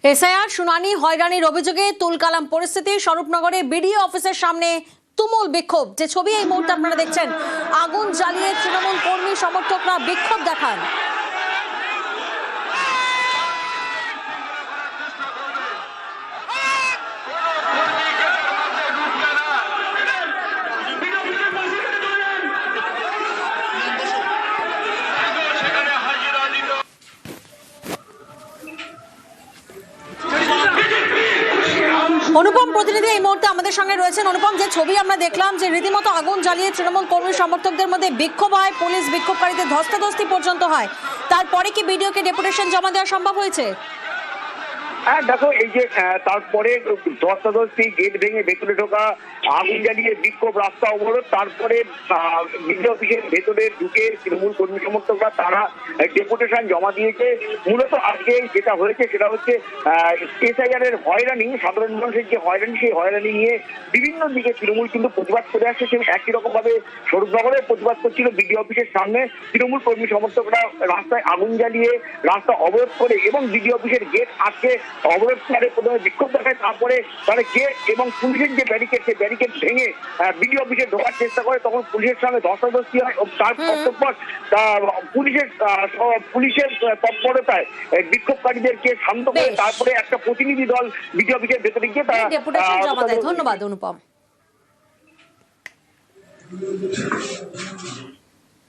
SIR শুনানি হয়রানির অভিযোগে তুলকালাম পরিস্থিতি। স্বরূপনগরে বিডিও অফিসের সামনে তুমুল বিক্ষোভ। যে ছবি এই মুহূর্তে আপনারা দেখছেন, আগুন জ্বালিয়ে তৃণমূল কর্মী সমর্থকরা বিক্ষোভ দেখান। অনুপম প্রতিনিধি এই মুহূর্তে আমাদের সঙ্গে রয়েছেন। অনুপম, যে ছবি আমরা দেখলাম, যে রীতিমতো আগুন জ্বালিয়ে তৃণমূল কর্মী সমর্থকদের মধ্যে বিক্ষোভ হয়, পুলিশ বিক্ষোভকারীদের ধস্তাধস্তি পর্যন্ত হয়, তারপরে কি বিডিওকে ডেপুটেশন জমা দেওয়া সম্ভব হয়েছে? হ্যাঁ দেখো, এই যে তারপরে ধস্তাধস্তি, গেট ভেঙে ভেতরে ঢোকা, আগুন জ্বালিয়ে বিক্ষোভ, রাস্তা অবরোধ, তারপরে বিডিও অফিসের ভেতরে ঢুকে তৃণমূল কর্মী সমর্থকরা তারা ডেপুটেশন জমা দিয়েছে। মূলত আজকে যেটা হয়েছে সেটা হচ্ছে এসআইআর এর হয়রানি, সাধারণ মানুষের যে হয়রানি, সেই হয়রানি নিয়ে বিভিন্ন দিকে তৃণমূল কিন্তু প্রতিবাদ করে আসছে। সেই একই রকম ভাবে স্বরূপনগরে প্রতিবাদ করছিল বিডিও অফিসের সামনে। তৃণমূল কর্মী সমর্থকরা রাস্তায় আগুন জ্বালিয়ে রাস্তা অবরোধ করে এবং বিডিও অফিসের গেট আজকে অবরোধ করে প্রথমে বিক্ষোভ দেখায়, তারপরে তারা গেট এবং পুলিশের যে ব্যারিকেড, সেই ব্যারিকেড ভেঙে বিডিও অফিসে ঢোকার চেষ্টা করে। তখন পুলিশের সঙ্গে ধস্তাধস্তি হয়। তার পর পুলিশের তৎপরতায় বিক্ষোভকারীদেরকে শান্ত করে তারপরে একটা প্রতিনিধি দল বিডিও অফিসের ভেতরে গিয়ে তারা ডেপুটেশন জমা দেয়। ধন্যবাদ অনুপম।